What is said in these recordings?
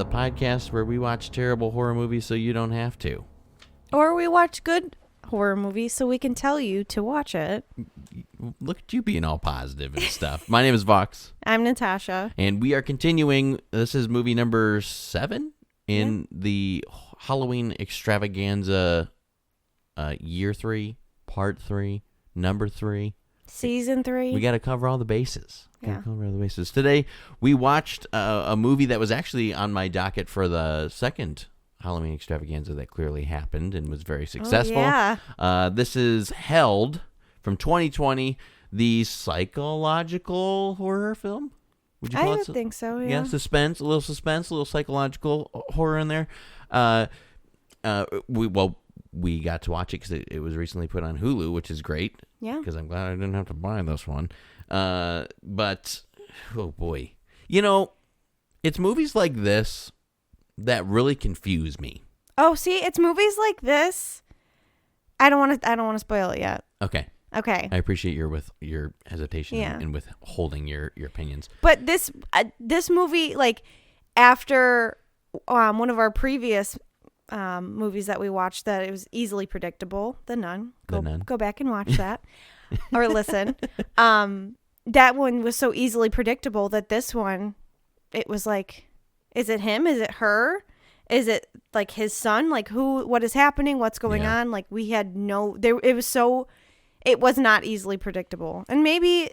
podcast where we watch terrible horror movies so you don't have to. Or we watch good horror movies so we can tell you to watch it. Look at you being all positive and stuff. My name is Vox. I'm Natasha. And we are continuing. This is movie number 7 in the Halloween Extravaganza year 3, part 3, number 3. Season 3. We got to cover all the bases. Today, we watched a movie that was actually on my docket for the second Halloween Extravaganza that clearly happened and was very successful. Oh, yeah. This is Held from 2020, the psychological horror film. Would you call I it would think so, yeah. Yeah, suspense, a little psychological horror in there. We got to watch it because it was recently put on Hulu, which is great. Yeah. Because I'm glad I didn't have to buy this one. But, oh boy. You know, it's movies like this that really confuse me. Oh, see, it's movies like this. I don't want to spoil it yet. Okay. I appreciate your hesitation and withholding your opinions. But this movie, like, after one of our previous movies that we watched, that it was easily predictable, The Nun. Go back and watch that or listen. That one was so easily predictable that this one, it was like, is it him? Is it her? Is it like his son? Like what is happening? What's going on? Like we had it was not easily predictable. And maybe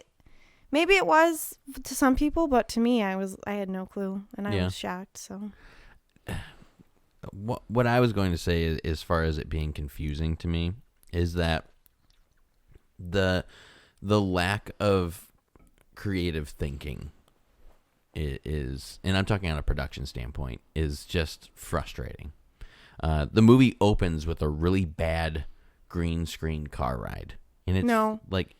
it was to some people, but to me, I had no clue and I was shocked. So what I was going to say is, as far as it being confusing to me, is that the lack of creative thinking is, and I'm talking on a production standpoint, is just frustrating. The movie opens with a really bad green screen car ride, and it's like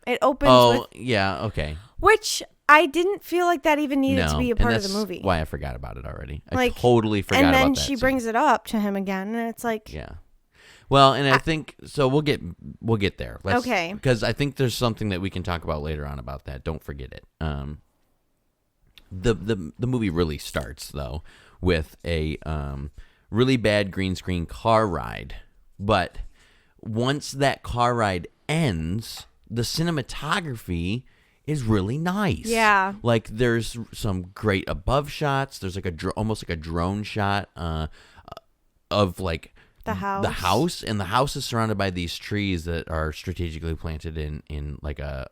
it opens. Okay. Which I didn't feel like that even needed to be a part of the movie. Why I forgot about it already. I totally forgot about that. And then she brings it up to him again, and it's like, Well, and I think so. We'll get there. Okay. Because I think there's something that we can talk about later on about that. Don't forget it. The movie really starts though with a really bad green screen car ride, but once that car ride ends, the cinematography is really nice. Yeah. Like there's some great above shots. There's like almost like a drone shot of like the house, and the house is surrounded by these trees that are strategically planted in like a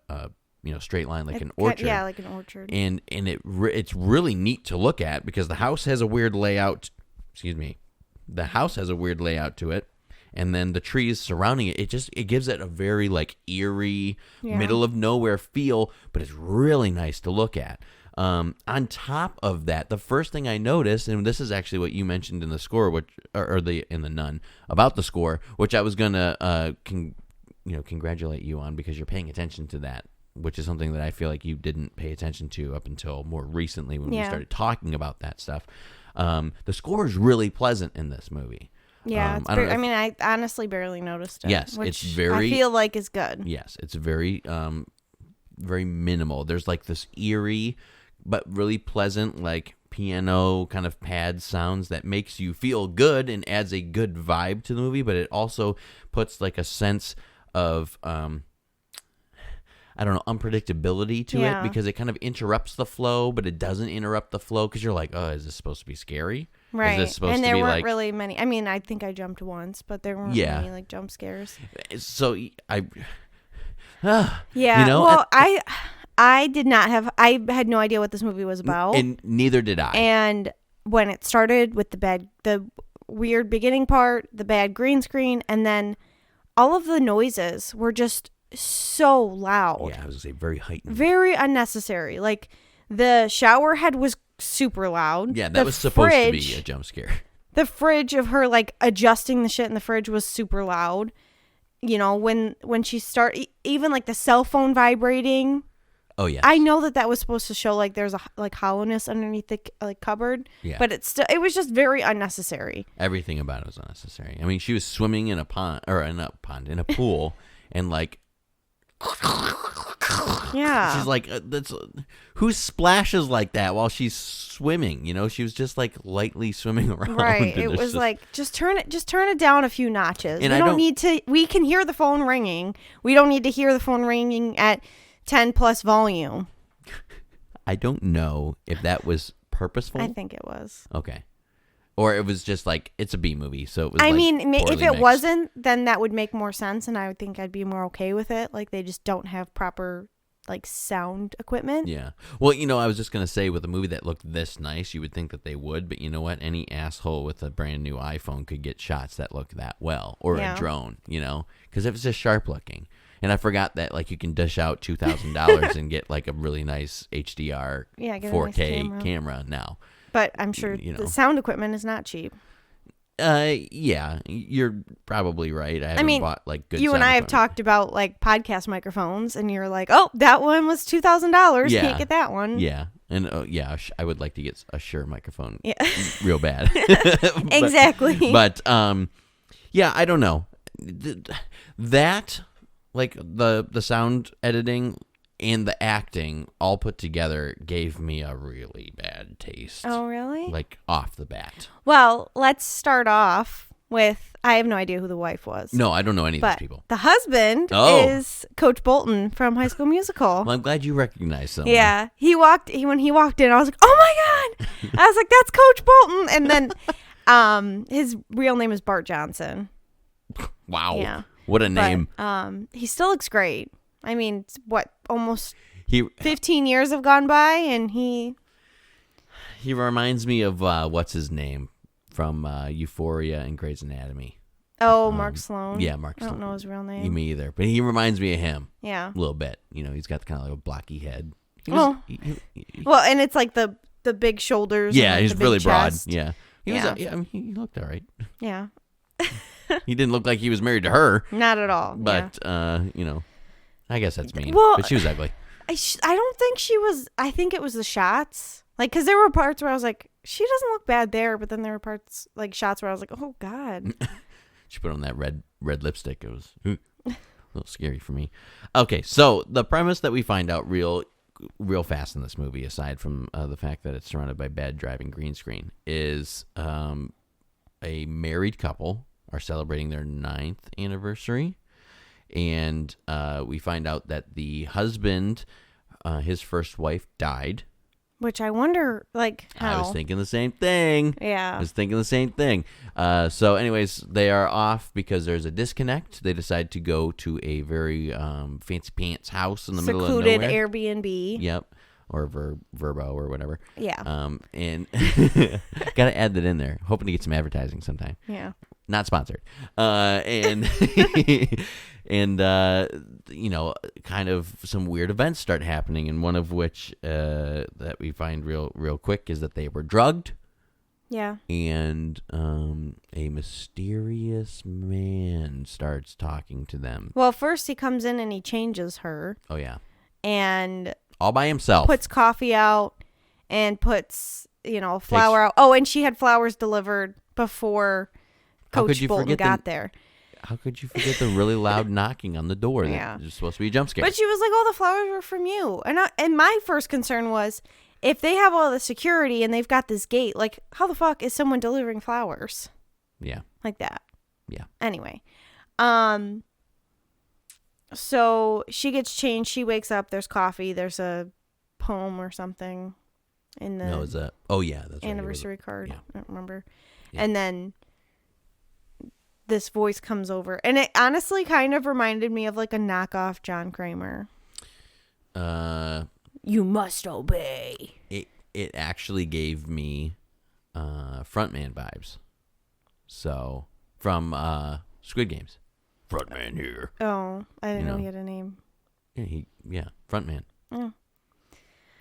straight line, like an orchard. Yeah, like an orchard. And it's really neat to look at because the house has a weird layout. The house has a weird layout to it, and then the trees surrounding it. It gives it a very like eerie, middle of nowhere feel, but it's really nice to look at. On top of that, the first thing I noticed, and this is actually what you mentioned in the score, in the Nun about the score, which I was gonna congratulate you on because you're paying attention to that, which is something that I feel like you didn't pay attention to up until more recently when we started talking about that stuff. The score is really pleasant in this movie. Yeah, I honestly barely noticed it. Yes, which it's very. I feel like is good. Yes, it's very, very minimal. There's like this eerie, but really pleasant, like piano kind of pad sounds that makes you feel good and adds a good vibe to the movie. But it also puts like a sense of, unpredictability to it because it kind of interrupts the flow, but it doesn't interrupt the flow because you're like, oh, is this supposed to be scary? Right. Is this supposed and to there be weren't really many. I mean, I think I jumped once, but there weren't many like jump scares. So I did not have. I had no idea what this movie was about, and neither did I. And when it started with the weird beginning part, the bad green screen, and then all of the noises were just so loud. Yeah, I was gonna say very heightened, very unnecessary. Like the shower head was super loud. Yeah, that was supposed to be a jump scare. The fridge of her like adjusting the shit in the fridge was super loud. You know, when she even like the cell phone vibrating. Oh yeah. I know that was supposed to show like there's a like hollowness underneath the like cupboard. Yeah. But it was just very unnecessary. Everything about it was unnecessary. I mean, she was swimming in a pool and like Yeah. She's like, that's who splashes like that while she's swimming? You know, she was just like lightly swimming around. Right. It was like, just turn it down a few notches. And We I don't don't- need to. We can hear the phone ringing. We don't need to hear the phone ringing at 10 plus volume. I don't know if that was purposeful. I think it was. Okay. Or it was just like, it's a B movie, so it was I like mean, if poorly it mixed. wasn't, then that would make more sense, and I would think I'd be more okay with it. Like, they just don't have proper, like, sound equipment. Yeah. Well, you know, I was just going to say, with a movie that looked this nice, you would think that they would, but you know what? Any asshole with a brand new iPhone could get shots that look that well, or Yeah. a drone, you know? Because if it's just sharp looking. And I forgot that, like, you can dish out $2,000 and get, like, a really nice HDR Yeah, get a 4K nice camera now. But I'm sure You know. the sound equipment is not cheap. Yeah, you're probably right. I haven't bought, like, good You and sound I have equipment. talked about, like, podcast microphones, and you're like, oh, that one was $2,000. Yeah. Can't get that one. Yeah. And, I would like to get a Shure microphone Yeah. real bad. Exactly. But yeah, I don't know. That, like, the sound editing and the acting all put together gave me a really bad taste. Oh, really? Like, off the bat. Well, let's start off with, I have no idea who the wife was. No, I don't know any of But these people. the husband Oh. is Coach Bolton from High School Musical. Well, I'm glad you recognize someone. Yeah, when he walked in, I was like, "Oh my god!" I was like, "That's Coach Bolton." And then, his real name is Bart Johnson. Wow. Yeah. What a name. But, he still looks great. I mean, almost He 15 years have gone by, and he. He reminds me of what's his name from Euphoria and Grey's Anatomy. Oh, Mark Sloan. Yeah, Mark I Sloan. don't know his real name. Me either, but he reminds me of him Yeah. a little bit. You know, he's got kind of like a blocky head. Well, and it's like the big shoulders. Yeah, and, like, he's the big really broad. chest. Yeah, he was. Yeah. I mean, he looked all right. Yeah. He didn't look like he was married to her, Not at all. but you know, I guess that's mean. Well, but she was ugly. I don't think she was. I think it was the shots. Like, because there were parts where I was like, she doesn't look bad there, but then there were parts, like, shots where I was like, oh god. She put on that red lipstick. It was a little scary for me. Okay, so the premise that we find out real fast in this movie, aside from the fact that it's surrounded by bad driving green screen, is a married couple are celebrating their 9th anniversary, and we find out that the husband, his first wife, died. Which I wonder, like, how. I was thinking the same thing. Yeah. I was thinking the same thing. So anyways, they are off because there's a disconnect. They decide to go to a very fancy pants house in the middle of Secluded nowhere. Airbnb. Yep. Or Verbo or whatever. Yeah. And got to add that in there. Hoping to get some advertising sometime. Yeah. Not sponsored. And and you know, kind of some weird events start happening, and one of which that we find real quick is that they were drugged, Yeah. and a mysterious man starts talking to them. Well, first he comes in and he changes her Oh yeah, and all by himself. puts coffee out and puts, a flower out. Oh, and she had flowers delivered before How could Coach you Bolton forget got there. How could you forget the really loud knocking on the door? Yeah. That was supposed to be a jump scare. But she was like, "Oh, the flowers were from you." And my first concern was, if they have all the security and they've got this gate, like, how the fuck is someone delivering flowers Yeah. like that? Yeah. Anyway, so she gets changed. She wakes up. There's coffee. There's a poem or something in the No, it's a. Oh yeah, that's right. It was anniversary card. yeah. I don't remember. Yeah. And then this voice comes over, and it honestly kind of reminded me of like a knockoff John Kramer. You must obey. It actually gave me frontman vibes. So from Squid Games, frontman here. Oh, I didn't know know. he had a name. Yeah, frontman. Oh.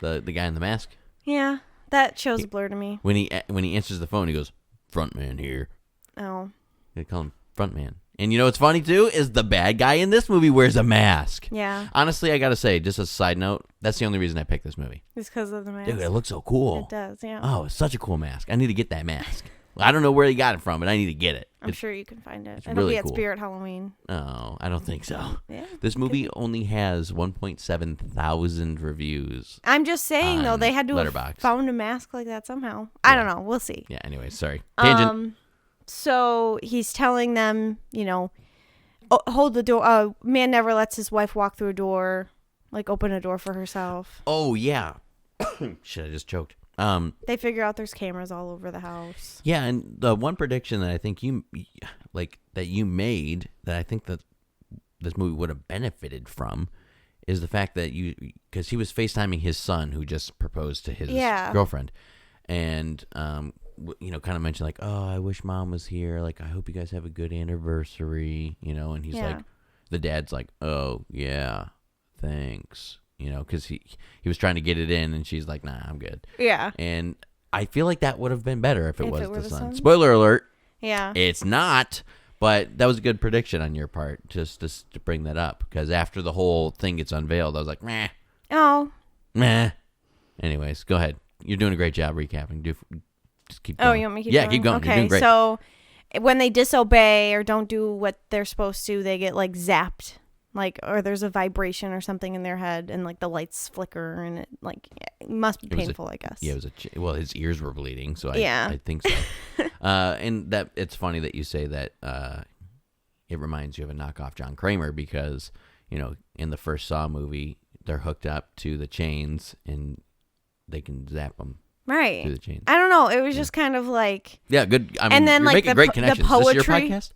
The guy in the mask. Yeah, that shows a blur to me. When he answers the phone, he goes, "Frontman here." Oh. They call him frontman. And you know what's funny too is the bad guy in this movie wears a mask. Yeah. Honestly, I gotta say, just as a side note, that's the only reason I picked this movie. It's because of the mask. Dude, it looks so cool. It does, yeah. Oh, it's such a cool mask. I need to get that mask. I don't know where he got it from, but I need to get it. I'm sure you can find it. It'll really be at cool. Spirit Halloween. Oh, I don't think so. Yeah, this movie only has 1.7 thousand reviews. I'm just saying, though, they had to have found a mask like that somehow. I don't know. We'll see. Yeah, anyway, sorry. Tangent. So he's telling them, hold the door. Man never lets his wife walk through a door, like open a door for herself. Oh, yeah. Shit, I just choked. They figure out there's cameras all over the house. Yeah, and the one prediction that I think you made that I think that this movie would have benefited from is the fact that because he was FaceTiming his son who just proposed to his girlfriend, and kind of mentioned like, oh, I wish mom was here. Like, I hope you guys have a good anniversary. And he's like, the dad's like, oh yeah, thanks. Because he was trying to get it in, and she's like, nah, I'm good. Yeah. And I feel like that would have been better if it was the son. Spoiler alert. Yeah. It's not, but that was a good prediction on your part, just to bring that up. Because after the whole thing gets unveiled, I was like, meh. Oh. Meh. Anyways, go ahead. You're doing a great job recapping. Just keep going. Oh, you want me to keep going? Yeah, keep going. Okay, you're doing great. So when they disobey or don't do what they're supposed to, they get, like, zapped. Like, or there's a vibration or something in their head, and like the lights flicker, and it must be painful, I guess. Yeah, well, his ears were bleeding, so I think so. And that it's funny that you say that. It reminds you of a knockoff John Kramer because in the first Saw movie, they're hooked up to the chains and they can zap them. Right. Through the chains. I don't know. It was just kind of like... Yeah, good. I mean, and then, you're making great connections. The poetry, is this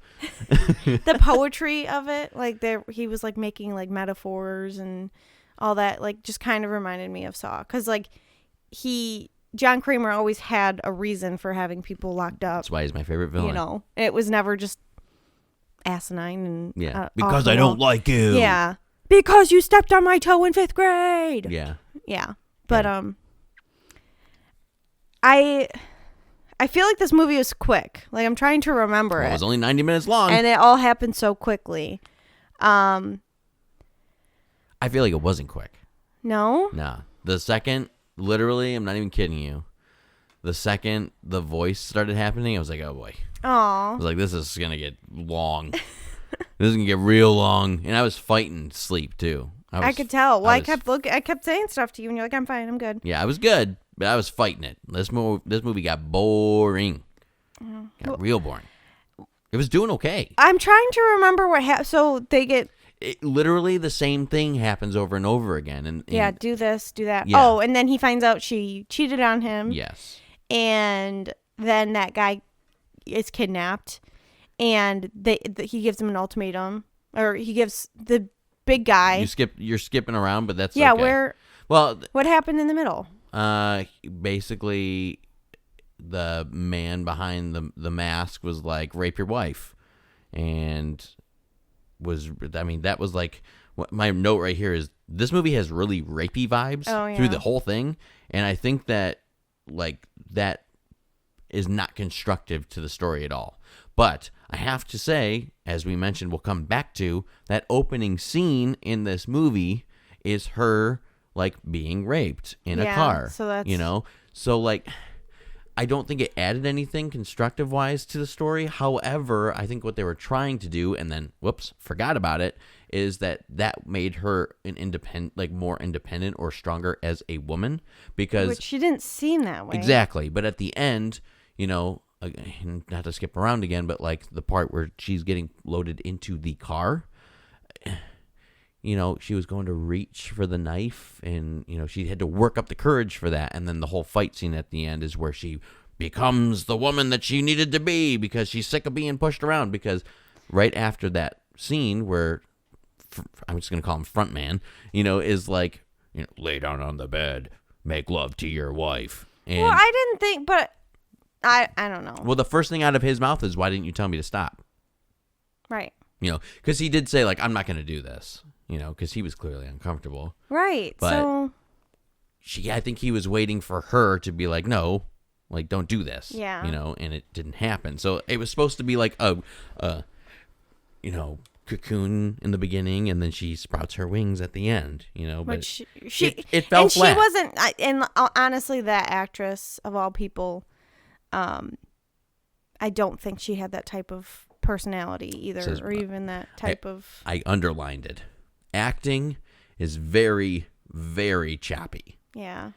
your podcast? The poetry of it, like he was like making like metaphors and all that, like just kind of reminded me of Saw. Because like John Kramer always had a reason for having people locked up. That's why he's my favorite villain. It was never just asinine and... Yeah, because I don't like you. Yeah. Because you stepped on my toe in 5th grade. Yeah. Yeah. But, I feel like this movie was quick. Like, I'm trying to remember it. It was only 90 minutes long. And it all happened so quickly. I feel like it wasn't quick. No? Nah. The second, literally, I'm not even kidding you. The second the voice started happening, I was like, oh boy. Aw. I was like, this is going to get long. This is going to get real long. And I was fighting sleep, too. I could tell. Well, I kept saying stuff to you, and you're like, I'm fine, I'm good. Yeah, I was good. But I was fighting it. This movie got boring. Got real boring. It was doing okay. I'm trying to remember what happened. So they get... literally the same thing happens over and over again. And yeah, do this, do that. Yeah. Oh, and then he finds out she cheated on him. Yes. And then that guy is kidnapped. And he gives him an ultimatum. Or he gives the big guy... You're skipping around, but that's yeah, okay. What happened in the middle? Basically, the man behind the mask was like, rape your wife. And that was like, what my note right here is, this movie has really rapey vibes through the whole thing. And I think that, like, that is not constructive to the story at all. But I have to say, as we mentioned, we'll come back to, that opening scene in this movie is her... like being raped in a car, so that's... so like, I don't think it added anything constructive wise to the story. However, I think what they were trying to do, and then forgot about it, is that made her an independent, like more independent or stronger as a woman, because which she didn't seem that way. Exactly. But at the end, not to skip around again, but like the part where she's getting loaded into the car, she was going to reach for the knife, and, she had to work up the courage for that. And then the whole fight scene at the end is where she becomes the woman that she needed to be because she's sick of being pushed around. Because right after that scene where, I'm just going to call him front man, is like, lay down on the bed, make love to your wife. And, well, I didn't think, but I don't know. Well, the first thing out of his mouth is, why didn't you tell me to stop? Right. Because he did say, like, I'm not going to do this. Because he was clearly uncomfortable. Right. But so I think he was waiting for her to be like, no, like, don't do this. Yeah. And it didn't happen. So it was supposed to be like a cocoon in the beginning, and then she sprouts her wings at the end, but which it fell and flat. She wasn't, and honestly, that actress of all people, I don't think she had that type of personality either, Says, or even that type of. I underlined it. Acting is very, very choppy. Yeah.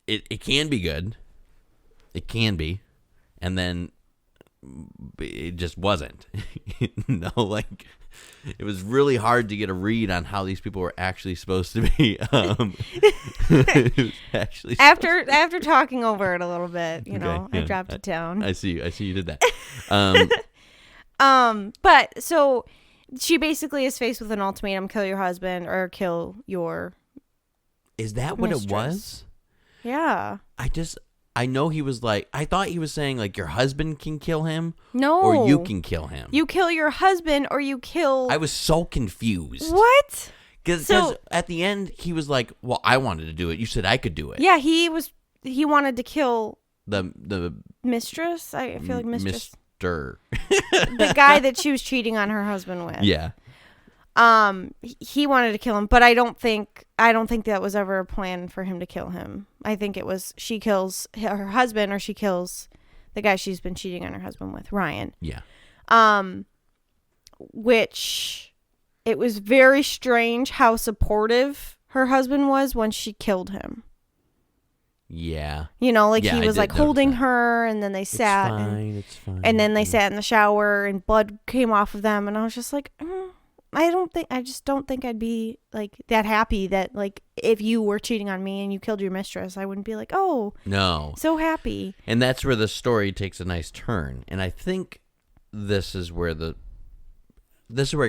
It can be good. It can be. And then it just wasn't. Like it was really hard to get a read on how these people were actually supposed to be. Actually After talking over it a little bit, I dropped it down. I see you did that. But so she basically is faced with an ultimatum: kill your husband or kill your. Is that what mistress. it was? Yeah. I know he was like, I thought he was saying like your husband can kill him. No. Or you can kill him. You kill your husband or you kill. I was so confused. What? Because at the end, he was like, well, I wanted to do it. You said I could do it. Yeah, he wanted to kill the mistress. I feel like mistress. Mr. The guy that she was cheating on her husband with. Yeah. He wanted to kill him, but I don't think that was ever a plan for him to kill him. I think it was she kills her husband or she kills the guy she's been cheating on her husband with, Ryan. Yeah. Which it was very strange how supportive her husband was when she killed him. Yeah. He was like holding her, and then they sat. It's fine. And then they sat in the shower, and blood came off of them, and I was just like, I just don't think I'd be like that happy that like if you were cheating on me and you killed your mistress, I wouldn't be like, oh, no, so happy. And that's where the story takes a nice turn, and I think this is where it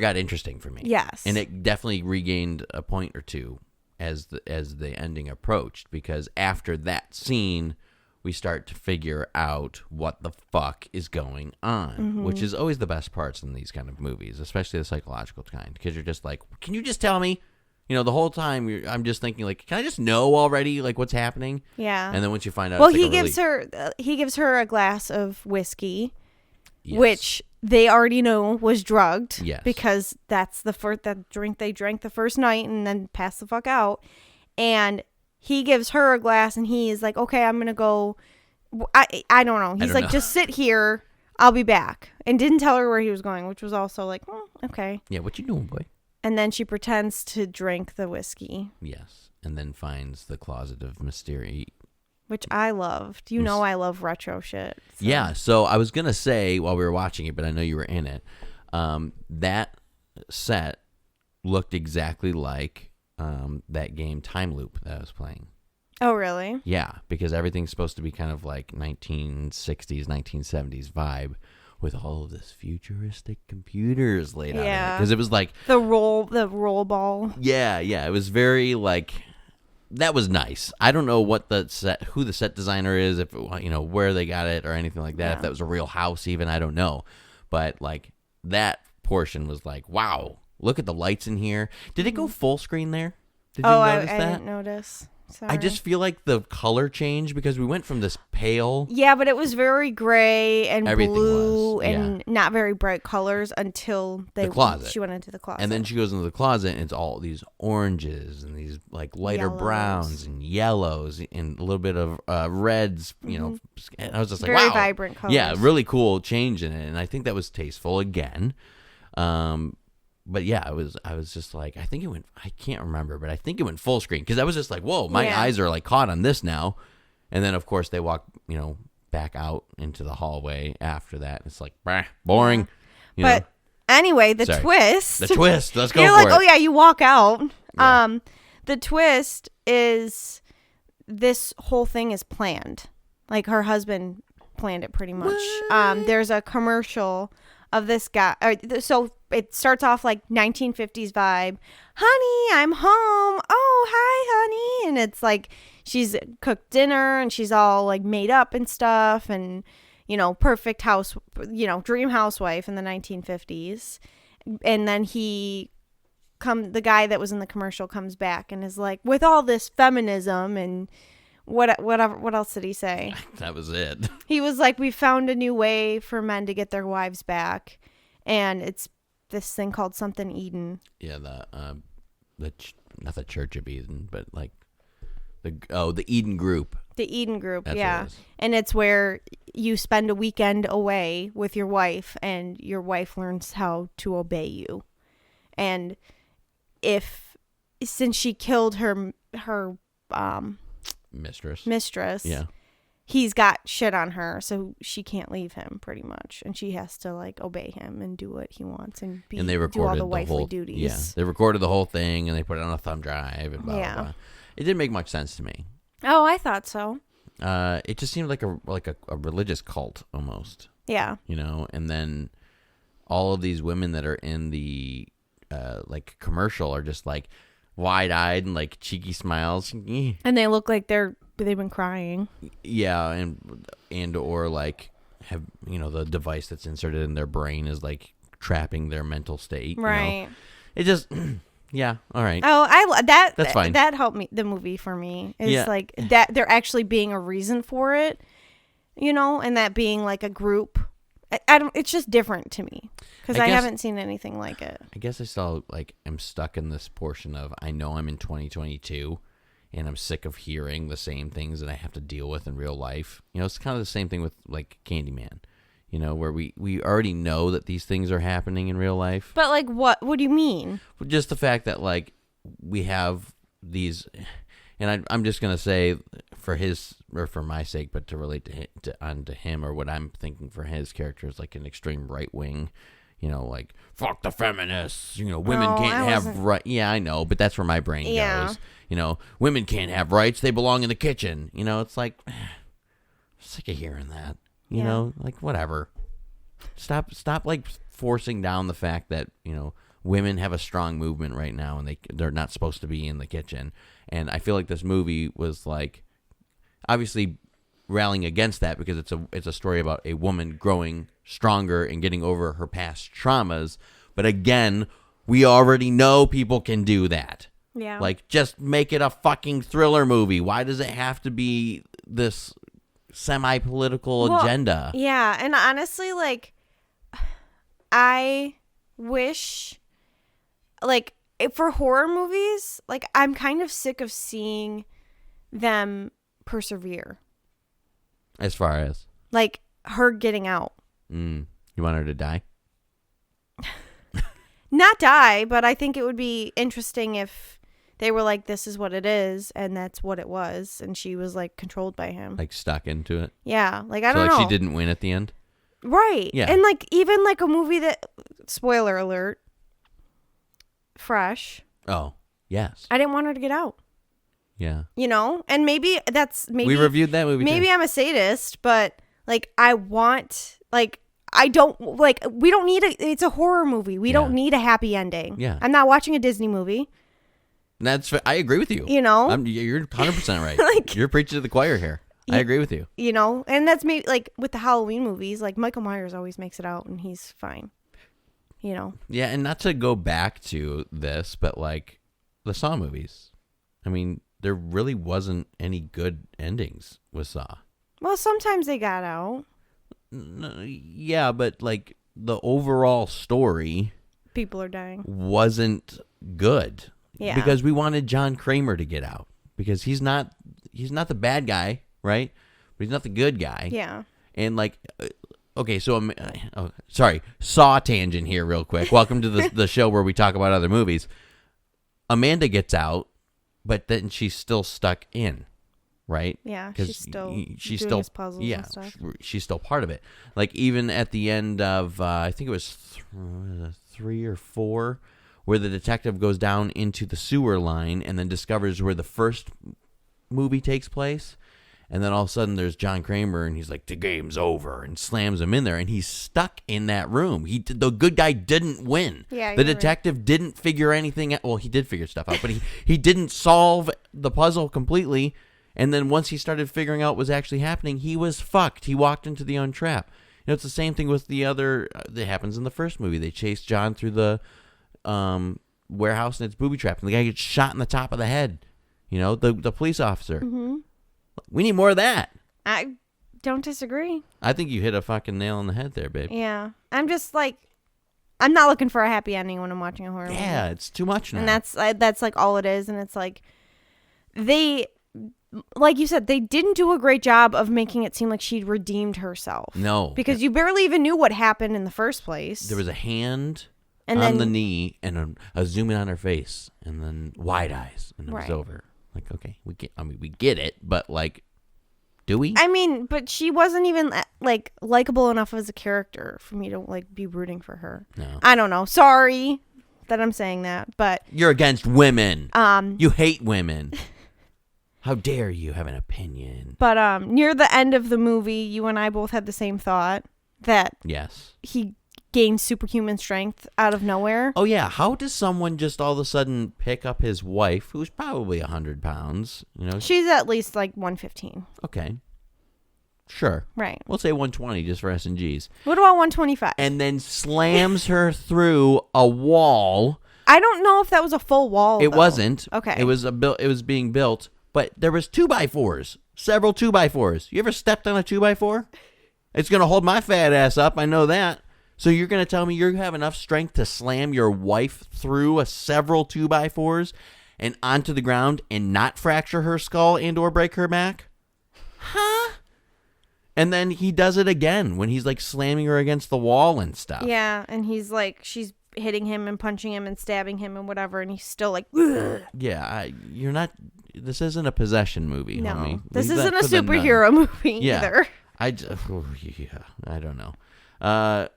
got interesting for me. Yes, and it definitely regained a point or two as the ending approached, because after that scene, we start to figure out what the fuck is going on, which is always the best parts in these kind of movies, especially the psychological kind, because you're just like, can you just tell me? The whole time I'm just thinking like, can I just know already like what's happening? Yeah. And then once you find out, well, it's like he gives her a glass of whiskey, yes. which they already know was drugged. Yes. Because that's that drink they drank the first night and then passed the fuck out. And he gives her a glass and he is like, okay, I'm going to go. I don't know. He's like, just sit here. I'll be back. And didn't tell her where he was going, which was also like, okay. Yeah, what you doing, boy? And then she pretends to drink the whiskey. Yes. And then finds the closet of mystery. Which I loved. I love retro shit. So. Yeah. So I was going to say while we were watching it, but I know you were in it, that set looked exactly like that game Time Loop that I was playing. Oh, really? Yeah, because everything's supposed to be kind of like 1960s, 1970s vibe with all of this futuristic computers laid out. Yeah, because it was like the roll ball. Yeah, it was very like that was nice. I don't know who the set designer is, if where they got it or anything like that. Yeah. If that was a real house, even I don't know, but like that portion was like, wow, look at the lights in here. Did it go full screen there? Did you notice that? I didn't notice. Sorry. I just feel like the color changed because we went from this pale. Yeah, but it was very gray and blue and not very bright colors until the closet. She went into the closet. And then she goes into the closet and it's all these oranges and these like lighter browns and yellows and a little bit of reds, And I was just like, very wow. vibrant colors. Yeah, really cool change in it. And I think that was tasteful again. But yeah, I was just like, I can't remember, but I think it went full screen because I was just like, whoa, my eyes are like caught on this now. And then of course they walk, back out into the hallway after that. It's like, boring. But anyway, the twist. The twist. Let's go You're for like, it. oh yeah, you walk out. Yeah. The twist is this whole thing is planned. Like her husband planned it pretty much. There's a commercial of this guy. So it starts off like 1950s vibe. Honey, I'm home. Oh, hi, honey. And it's like she's cooked dinner and she's all like made up and stuff and, perfect house, dream housewife in the 1950s. And then the guy that was in the commercial comes back and is like, with all this feminism and what else did he say? That was it. He was like, we found a new way for men to get their wives back. And it's this thing called something Eden. Yeah, not the Church of Eden, but like The Eden Group. The Eden Group, That's yeah. what it is. And it's where you spend a weekend away with your wife, and your wife learns how to obey you. And since she killed her mistress, Yeah. he's got shit on her, so she can't leave him pretty much, and she has to like obey him and do what he wants and And they recorded do all the wifely whole duties. Yeah, they recorded the whole thing and they put it on a thumb drive and blah Yeah. blah blah. It didn't make much sense to me. Oh, I thought so. It just seemed like a religious cult almost. Yeah. You know, and then all of these women that are in the like commercial are just like wide-eyed and like cheeky smiles. And they look like they've been crying. Yeah, and or like have, you know, the device that's inserted in their brain is like trapping their mental state. Right. You know? It just yeah, all right. Oh, That's fine. That helped me. The movie for me is Yeah. like that there actually being a reason for it, you know, and that being like a group. I don't. It's just different to me because I haven't seen anything like it. I guess I still like am stuck in this portion of I know I'm in 2022, and I'm sick of hearing the same things that I have to deal with in real life. You know, it's kind of the same thing with like Candyman. You know, where we already know that these things are happening in real life. But like, what do you mean? Just the fact that like we have these, and I'm just gonna say for his or for my sake, but to relate to him or what I'm thinking for his character is like an extreme right wing. You know, like fuck the feminists. You know, women can't have right. Yeah, I know, but that's where my brain goes. You know, women can't have rights. They belong in the kitchen. You know, it's like I'm sick of hearing that. You know, like whatever. Stop like forcing down the fact that, you know, women have a strong movement right now and they're not supposed to be in the kitchen. And I feel like this movie was like obviously rallying against that because it's a story about a woman growing stronger and getting over her past traumas. But again, we already know people can do that. Yeah. Like, just make it a fucking thriller movie. Why does it have to be this semi-political agenda? Yeah, and honestly, like, I wish, like, for horror movies, like, I'm kind of sick of seeing them persevere. As far as? Like, her getting out. You want her to die? Not die, but I think it would be interesting if they were like, this is what it is, and that's what it was, and she was, like, controlled by him. Like, stuck into it? Yeah, like, I don't know. So, like, she didn't win at the end? Right. Yeah. And, like, even, like, a movie that, spoiler alert, Fresh. Oh, yes. I didn't want her to get out. Yeah. You know? And maybe we reviewed that movie, maybe too. I'm a sadist, but, like, I want, like, I don't, like, we don't need it's a horror movie. We don't need a happy ending. Yeah. I'm not watching a Disney movie. I agree with you. You know? You're 100% right. Like, you're preaching to the choir here. I agree with you. You know? And that's maybe, like, with the Halloween movies, like, Michael Myers always makes it out, and he's fine. You know? Yeah, and not to go back to this, but, like, the Saw movies. I mean, there really wasn't any good endings with Saw. Well, sometimes they got out. Yeah, but like the overall story, people are dying, wasn't good. Yeah, because we wanted John Kramer to get out because he's not the bad guy, right? But he's not the good guy. Yeah, and like, okay, so sorry, Saw tangent here, real quick. Welcome to the show where we talk about other movies. Amanda gets out, but then she's still stuck in. Right? Yeah, she's still puzzles yeah, and stuff. She's still part of it. Like even at the end of I think it was 3 or 4, where the detective goes down into the sewer line and then discovers where the first movie takes place, and then all of a sudden there's John Kramer and he's like, "The game's over," and slams him in there, and he's stuck in that room. The good guy didn't win. Yeah, the detective didn't figure anything out. Well, he did figure stuff out, but he didn't solve the puzzle completely. And then once he started figuring out what was actually happening, he was fucked. He walked into the untrap. You know, it's the same thing with the other that happens in the first movie. They chase John through the warehouse and it's booby trapped. And the guy gets shot in the top of the head. You know, the police officer. Mm-hmm. We need more of that. I don't disagree. I think you hit a fucking nail on the head there, babe. Yeah. I'm just like, I'm not looking for a happy ending when I'm watching a horror movie. Yeah, it's too much now. And that's like all it is. And it's like, like you said, they didn't do a great job of making it seem like she'd redeemed herself. No. Because you barely even knew what happened in the first place. There was a hand and on then, the knee and a zoom in on her face and then wide eyes and it was over. Like, okay, we get it, but like, do we? I mean, but she wasn't even like likable enough as a character for me to like be rooting for her. No. I don't know. Sorry that I'm saying that, but you're against women. You hate women. How dare you have an opinion? But near the end of the movie, you and I both had the same thought that yes, he gained superhuman strength out of nowhere. Oh yeah, how does someone just all of a sudden pick up his wife, who's probably 100 pounds? You know, she's at least like 115. Okay, sure, right. We'll say 120 just for S&Gs. What about 125? And then slams her through a wall. I don't know if that was a full wall. It wasn't. Okay, it was It was being built, but there was 2x4s, several 2x4s. You ever stepped on a 2x4? It's gonna hold my fat ass up. I know that. So you're going to tell me you have enough strength to slam your wife through several 2x4s and onto the ground and not fracture her skull and or break her back? Huh? And then he does it again when he's like slamming her against the wall and stuff. Yeah, and he's like, she's hitting him and punching him and stabbing him and whatever, and he's still like, ugh. Yeah, you're not, this isn't a possession movie, no, homie. This isn't a superhero movie either. I don't know.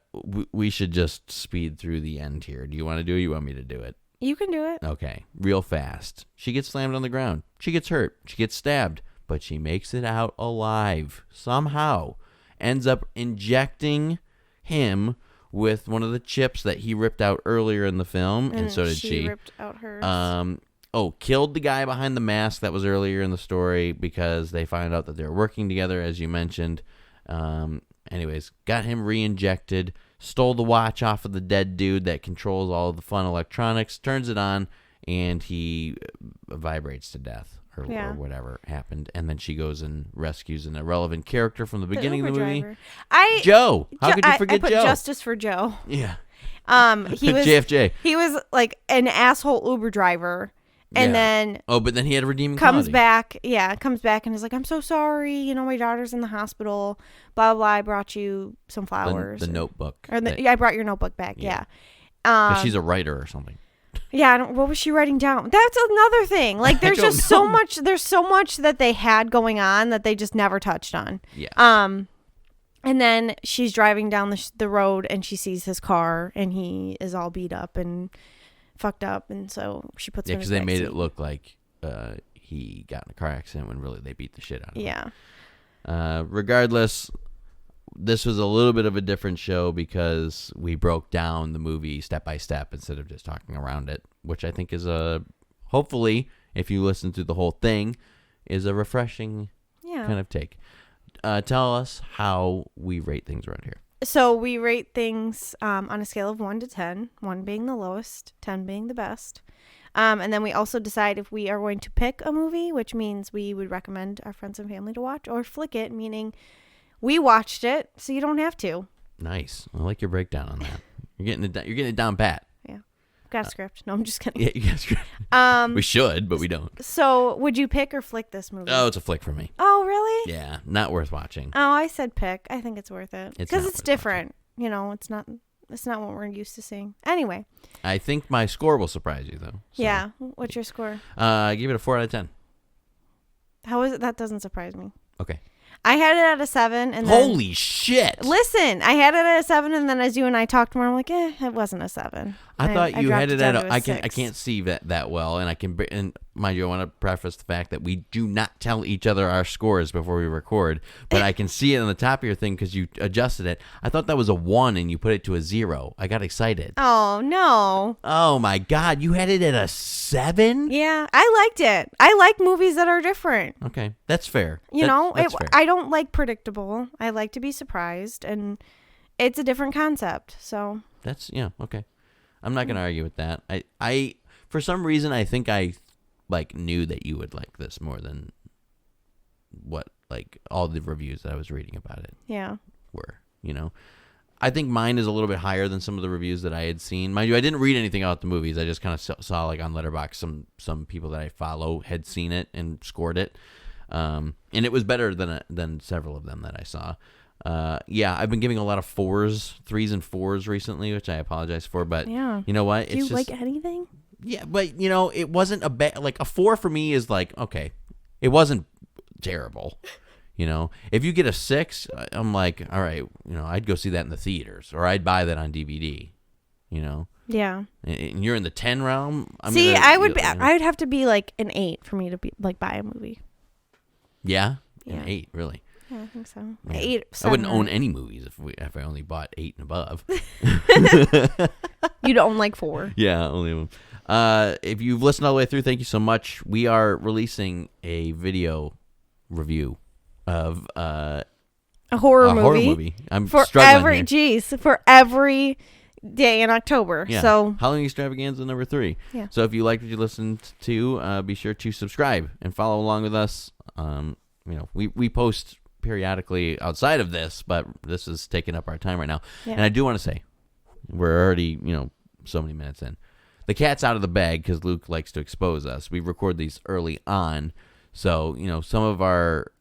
We should just speed through the end here. Do you want to do it? Or you want me to do it? You can do it. Okay, real fast. She gets slammed on the ground. She gets hurt. She gets stabbed, but she makes it out alive somehow. Ends up injecting him with one of the chips that he ripped out earlier in the film, and so did she. Ripped out hers. Killed the guy behind the mask that was earlier in the story because they find out that they're working together, as you mentioned. Anyways, got him re-injected, stole the watch off of the dead dude that controls all of the fun electronics, turns it on, and he vibrates to death or whatever happened. And then she goes and rescues an irrelevant character from the beginning of the movie. Joe. How could you forget I put Joe? Justice for Joe. Yeah. He was JFJ. He was like an asshole Uber driver. And then but then he had a redeeming comes quality. comes back and is like, I'm so sorry, you know, my daughter's in the hospital, blah blah blah, I brought you some flowers. The notebook. I brought your notebook back. Yeah. Because she's a writer or something. Yeah, what was she writing down? That's another thing. Like there's just so much that they had going on that they just never touched on. Yeah. And then she's driving down the road and she sees his car and he is all beat up and fucked up, and so she puts him in his because they made backseat. it look like he got in a car accident when really they beat the shit out of him. Yeah. Regardless, this was a little bit of a different show because we broke down the movie step by step instead of just talking around it, which I think is hopefully, if you listen to the whole thing, is a refreshing kind of take. Tell us how we rate things around here. So we rate things on a scale of 1 to 10, 1 being the lowest, 10 being the best. And then we also decide if we are going to pick a movie, which means we would recommend our friends and family to watch, or flick it, meaning we watched it, so you don't have to. Nice. I like your breakdown on that. You're getting it down pat. Yeah. Got a script. No, I'm just kidding. Yeah, you got a script. We should, but we don't. So would you pick or flick this movie? Oh, it's a flick for me. Oh, really? Yeah, not worth watching. Oh, I said pick. I think it's worth it. Because it's different. Watching. You know, it's not what we're used to seeing. Anyway. I think my score will surprise you, though. So. Yeah. What's your score? I give it a 4 out of 10. How is it? That doesn't surprise me. Okay. I had it at a 7, and holy shit! Listen, I had it at a 7, and then as you and I talked more, I'm like, it wasn't a 7. I thought you had it at a I 6. can't see that well, and mind you, I want to preface the fact that we do not tell each other our scores before we record, but I can see it on the top of your thing because you adjusted it. I thought that was a 1 and you put it to a 0. I got excited. Oh no! Oh my god, you had it at a 7? Yeah, I liked it. I like movies that are different. Okay, that's fair. That's fair. I don't like predictable. I like to be surprised, and it's a different concept. So okay. I'm not gonna argue with that. I for some reason I think I knew that you would like this more than what all the reviews that I was reading about it were. You know, I think mine is a little bit higher than some of the reviews that I had seen. Mind you, I didn't read anything about the movies. I just kind of saw on Letterboxd some people that I follow had seen it and scored it. And it was better than several of them that I saw. Yeah, I've been giving a lot of 3s and 4s recently, which I apologize for, but Yeah. you know what? Do you like anything? Yeah, but it wasn't a bad, like a 4 for me is like, okay, it wasn't terrible. If you get a 6, I'm like, all right, I'd go see that in the theaters, or I'd buy that on DVD, Yeah. And you're in the 10 realm. I would have to be like an 8 for me to be like buy a movie. Yeah? Yeah. An 8, really? Yeah, I think so. Yeah. 8. I wouldn't own any movies if I only bought 8 and above. You'd own like 4. Yeah, only one. If you've listened all the way through, thank you so much. We are releasing a video review of a horror movie. I'm for struggling for every day in October. Yeah. So Halloween Extravaganza number 3. Yeah. So if you liked what you listened to, be sure to subscribe and follow along with us. We post periodically outside of this, but this is taking up our time right now. Yeah. And I do want to say, we're already so many minutes in. The cat's out of the bag because Luke likes to expose us. We record these early on, so some of our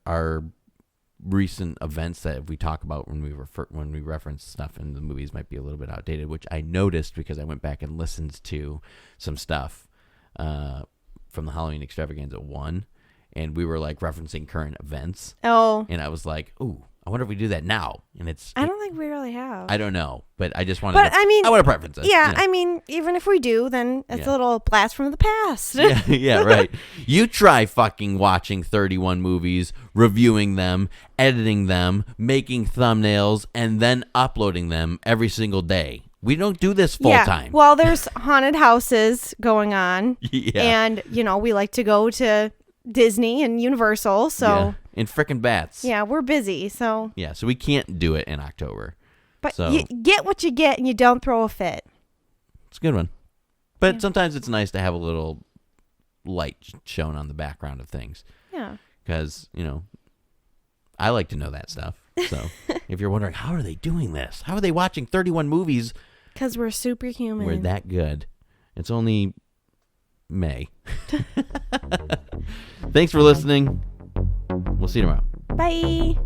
recent events that we talk about when we reference stuff in the movies might be a little bit outdated, which I noticed because I went back and listened to some stuff from the Halloween Extravaganza 1, and we were like referencing current events. Oh. And I was like, ooh, I wonder if we do that now. And I don't think we really have. I don't know, but I just wanted I want to preference it. Yeah, I mean, even if we do, then it's a little blast from the past. Yeah, right. You try fucking watching 31 movies, reviewing them, editing them, making thumbnails, and then uploading them every single day. We don't do this full time. Well, there's haunted houses going on. Yeah. And, we like to go to Disney and Universal, so... Yeah. And frickin' bats. Yeah, we're busy, so... Yeah, so we can't do it in October. But you get what you get and you don't throw a fit. It's a good one. But sometimes it's nice to have a little light shown on the background of things. Yeah. Because, I like to know that stuff. So if you're wondering, how are they doing this? How are they watching 31 movies? Because we're superhuman. We're that good. It's only May. Thanks for listening. We'll see you tomorrow. Bye.